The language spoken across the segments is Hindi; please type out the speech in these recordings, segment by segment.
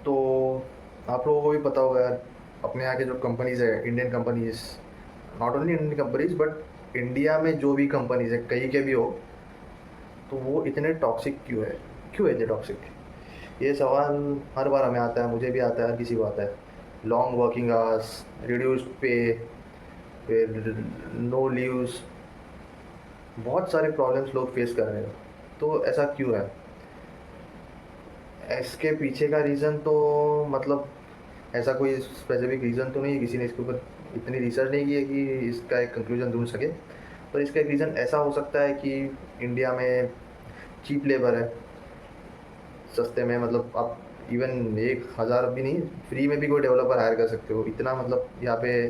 तो आप लोगों को भी पता होगा यार, अपने यहाँ के जो कंपनीज़ है, Indian companies, not only Indian companies but India में जो भी कंपनीज़ है कहीं के भी हो, तो वो इतने टॉक्सिक क्यों है? क्यों है इतने टॉक्सिक? ये सवाल हर बार हमें आता है, मुझे भी आता है, हर किसी को आता है। लॉन्ग वर्किंग आवर्स, रिड्यूस्ड पे, फिर नो लीव्स, बहुत सारे प्रॉब्लम्स लोग फेस कर रहे हैं। तो ऐसा क्यों है? इसके पीछे का रीज़न तो मतलब ऐसा कोई स्पेसिफिक रीज़न तो नहीं है, किसी ने इसके ऊपर इतनी रिसर्च नहीं की है कि इसका एक कंक्लूजन ढूंढ सके। पर इसका एक रीज़न ऐसा हो सकता है कि इंडिया में चीप लेबर है, सस्ते में, मतलब आप इवन 1,000 भी नहीं, फ्री में भी कोई डेवलपर हायर कर सकते हो, इतना मतलब यहाँ पे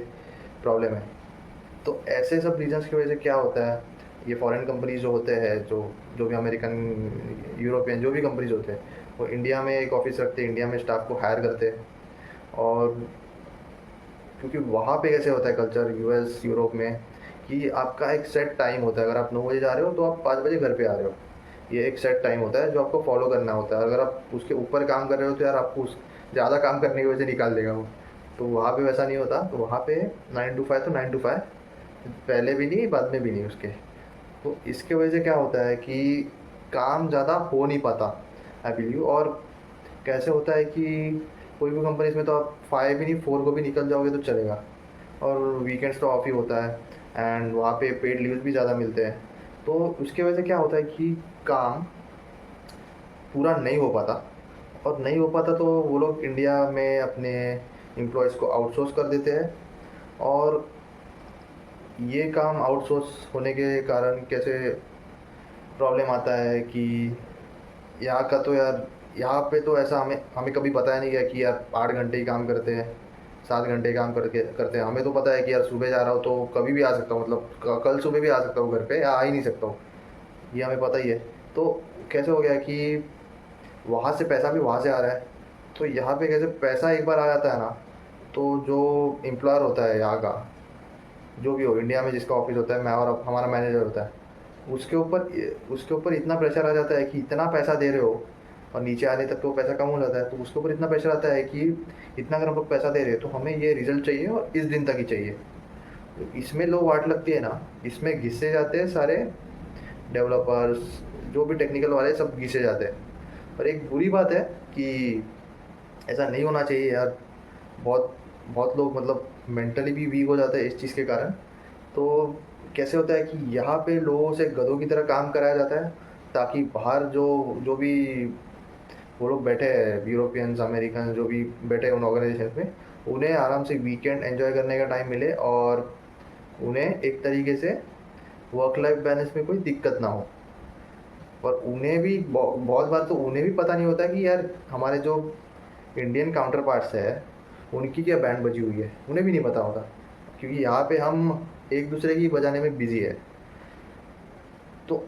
प्रॉब्लम है। तो ऐसे सब रीजंस की वजह से क्या होता है, ये फॉरेन कंपनीज जो होते हैं, जो जो भी अमेरिकन, यूरोपियन, जो भी कंपनीज होते हैं, वो इंडिया में एक ऑफिस रखते हैं, इंडिया में स्टाफ को हायर करते हैं। और क्योंकि वहाँ पे कैसे होता है कल्चर, यूएस यूरोप में, कि आपका एक सेट टाइम होता है। अगर आप 9 बजे जा रहे हो तो आप 5 बजे घर पे आ रहे हो। ये एक सेट टाइम होता है जो आपको फॉलो करना होता है। अगर आप उसके ऊपर काम कर रहे हो तो यार आपको उस ज़्यादा काम करने की वजह से निकाल देगा वो। तो वहाँ पे वैसा नहीं होता। तो वहाँ पे 9 to 5 तो 9 to 5, पहले भी नहीं बाद में भी नहीं उसके। तो इसके वजह से क्या होता है कि काम ज़्यादा हो नहीं पाता, आई बिलीव। और कैसे होता है कि कोई भी कंपनीज में तो आप 5 भी नहीं, 4 को भी निकल जाओगे तो चलेगा। और वीकेंड्स तो ऑफ ही होता है, एंड वहाँ पे पेड लीव्स भी ज़्यादा मिलते हैं। तो उसकी वजह से क्या होता है कि काम पूरा नहीं हो पाता। और नहीं हो पाता तो वो लोग इंडिया में अपने एम्प्लॉयज़ को आउटसोर्स कर देते हैं। और ये काम आउटसोर्स होने के कारण कैसे प्रॉब्लम आता है कि यहाँ का तो यार, यहाँ पे तो ऐसा हमें हमें कभी पता ही नहीं गया कि यार 8 घंटे ही काम करते हैं, 7 घंटे काम करके करते हैं। हमें तो पता है कि यार सुबह जा रहा हूँ तो कभी भी आ सकता हूँ, मतलब कल सुबह भी आ सकता हूँ घर पे, या आ ही नहीं सकता हूँ, ये हमें पता ही है। तो कैसे हो गया कि वहाँ से पैसा भी वहाँ से आ रहा है। तो यहाँ पे कैसे पैसा एक बार आ जाता है ना, तो जो एम्प्लॉयर होता है यहाँ का, जो भी हो, इंडिया में जिसका ऑफिस होता है, मैं और हमारा मैनेजर होता है, उसके ऊपर इतना प्रेशर आ जाता है कि इतना पैसा दे रहे हो और नीचे आने तक तो वो पैसा कम हो जाता है। तो उसके ऊपर इतना प्रेशर आता है कि इतना अगर हम लोग पैसा दे रहे हैं तो हमें ये रिजल्ट चाहिए और इस दिन तक ही चाहिए। तो इसमें लो वाट लगती है ना, इसमें घिसे जाते हैं सारे डेवलपर्स, जो भी टेक्निकल वाले सब घिसे जाते हैं। पर एक बुरी बात है कि ऐसा नहीं होना चाहिए यार। बहुत बहुत लोग मतलब मेंटली भी वीक हो जाते हैं इस चीज़ के कारण। तो कैसे होता है कि यहाँ पे लोगों से गधों की तरह काम कराया जाता है, ताकि बाहर जो जो भी वो लोग बैठे हैं, यूरोपियंस, अमेरिकन, जो भी बैठे हैं उन ऑर्गेनाइजेशन में, उन्हें आराम से वीकेंड एंजॉय करने का टाइम मिले, और उन्हें एक तरीके से वर्क लाइफ बैलेंस में कोई दिक्कत ना हो। पर उन्हें भी बहुत बार तो उन्हें भी पता नहीं होता कि यार हमारे जो इंडियन काउंटर पार्ट्स है उनकी क्या बैंड बजी हुई है, उन्हें भी नहीं पता होता। क्योंकि यहाँ पे हम एक दूसरे की बजाने में बिजी है। तो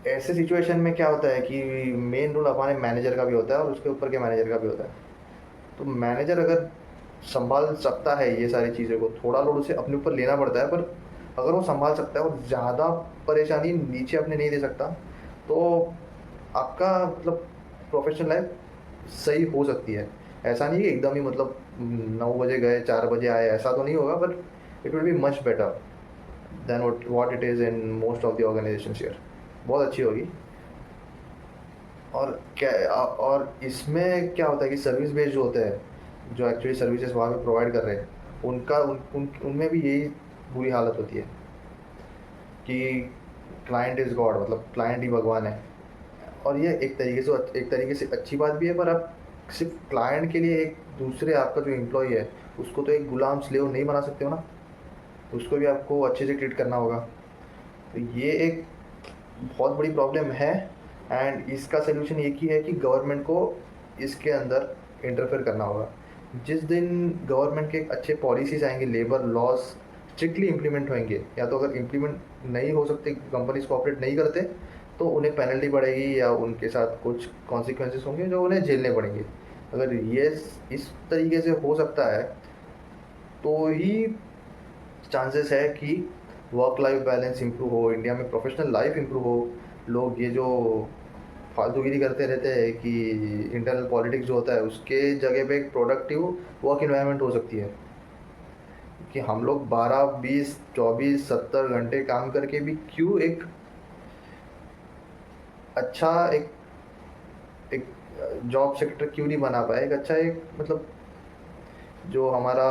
ऐसे सिचुएशन में क्या होता है कि मेन रोल हमारे मैनेजर का भी होता है और उसके ऊपर के मैनेजर का भी होता है। तो मैनेजर अगर संभाल सकता है ये सारी चीज़ों को, थोड़ा लोड उसे अपने ऊपर लेना पड़ता है, पर अगर वो संभाल सकता है और ज़्यादा परेशानी नीचे अपने नहीं दे सकता, तो आपका मतलब प्रोफेशनल लाइफ सही हो सकती है। ऐसा नहीं कि एकदम ही मतलब 9 बजे गए 4 बजे आए, ऐसा तो नहीं होगा, but it will be much better than what it is in most of the organisation here. बहुत अच्छी होगी। और क्या, और इसमें क्या होता है कि सर्विस बेस्ड जो होते हैं, जो एक्चुअली सर्विसेज वहाँ पे प्रोवाइड कर रहे हैं, उनका उनमें भी यही बुरी हालत होती है कि क्लाइंट इज़ गॉड, मतलब क्लाइंट ही भगवान है। और ये एक तरीके से अच्छी बात भी है, पर आप सिर्फ क्लाइंट के लिए एक दूसरे आपका जो एम्प्लॉय है उसको तो एक गुलाम स्लेव नहीं बना सकते हो ना, उसको भी आपको अच्छे से ट्रीट करना होगा। तो ये एक बहुत बड़ी प्रॉब्लम है। एंड इसका सलूशन एक ही है कि गवर्नमेंट को इसके अंदर इंटरफेयर करना होगा। जिस दिन गवर्नमेंट के अच्छे पॉलिसीज आएंगे, लेबर लॉज स्ट्रिक्टली इम्प्लीमेंट होंगे, या तो अगर इम्प्लीमेंट नहीं हो सकते, कंपनीज कोऑपरेट नहीं करते, तो उन्हें पेनल्टी पड़ेगी या उनके साथ कुछ कॉन्सिक्वेंसेस होंगे जो उन्हें झेलने पड़ेंगे। अगर ये इस तरीके से हो सकता है तो ही चांसेस है कि वर्क लाइफ बैलेंस इंप्रूव हो, इंडिया में प्रोफेशनल लाइफ इंप्रूव हो। लोग ये जो फालतूगिरी करते रहते हैं कि इंटरनल पॉलिटिक्स जो होता है उसके जगह पे एक प्रोडक्टिव वर्क इन्वायरमेंट हो सकती है कि हम लोग 12 20 24 70 घंटे काम करके भी क्यों एक अच्छा एक जॉब सेक्टर क्यों नहीं बना पाए, एक अच्छा एक मतलब जो हमारा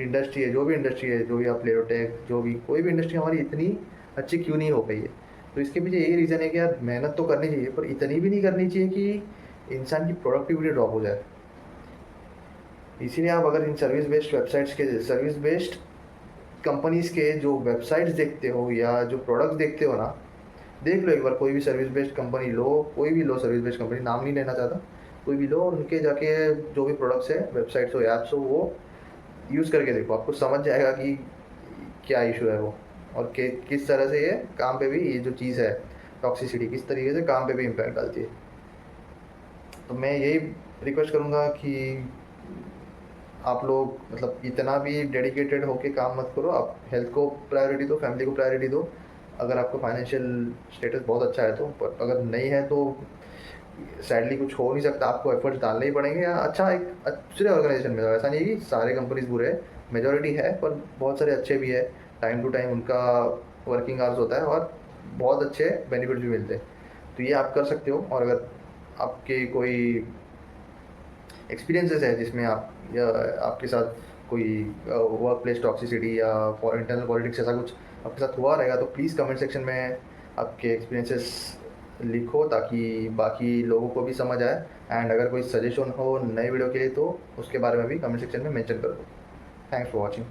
इंडस्ट्री है, जो भी इंडस्ट्री है, जो भी आप प्लेरोटेक, जो भी कोई भी इंडस्ट्री हमारी इतनी अच्छी क्यों नहीं हो पाई है। तो इसके पीछे यही रीज़न है कि यार मेहनत तो करनी चाहिए पर इतनी भी नहीं करनी चाहिए कि इंसान की प्रोडक्टिविटी ड्रॉप हो जाए। इसीलिए आप अगर इन सर्विस बेस्ड कंपनीज़ के जो वेबसाइट्स देखते हो या जो प्रोडक्ट्स देखते हो ना, देख लो एक बार, कोई भी सर्विस बेस्ड कंपनी लो, कोई भी लो सर्विस बेस्ड कंपनी, नाम नहीं लेना चाहता, कोई भी लो और उनके जाके जो भी प्रोडक्ट्स है, वेबसाइट्स हो, ऐप्स हो, वो यूज़ करके देखो, आपको समझ जाएगा कि क्या इशू है वो, और किस तरह से ये काम पे भी, ये जो चीज़ है टॉक्सिसिटी, किस तरीके से काम पे भी इम्पैक्ट डालती है। तो मैं यही रिक्वेस्ट करूँगा कि आप लोग मतलब इतना भी डेडिकेटेड होके काम मत करो, आप हेल्थ को प्रायोरिटी दो, फैमिली को प्रायोरिटी दो। अगर आपका फाइनेंशियल स्टेटस बहुत अच्छा है तो, पर अगर नहीं है तो सैडली कुछ हो नहीं सकता, आपको एफर्ट्स डालने ही पड़ेंगे। या अच्छा एक अच्छे ऑर्गेनाइजेशन में, ऐसा नहीं है कि सारे कंपनीज बुरे हैं, मेजोरिटी है पर बहुत सारे अच्छे भी है, टाइम टू टाइम उनका वर्किंग आवर्स होता है और बहुत अच्छे बेनिफिट्स भी मिलते हैं। तो ये आप कर सकते हो। और अगर आपके कोई एक्सपीरियंसेस है जिसमें आप या आपके साथ कोई वर्क प्लेस टॉक्सिसिटी या इंटरनल पॉलिटिक्स ऐसा कुछ आपके साथ हुआ रहेगा, तो प्लीज़ कमेंट सेक्शन में आपके एक्सपीरियंसेस लिखो ताकि बाकी लोगों को भी समझ आए। एंड अगर कोई सजेशन हो नए वीडियो के लिए तो उसके बारे में भी कमेंट सेक्शन में मेंशन कर दो। Thanks for watching.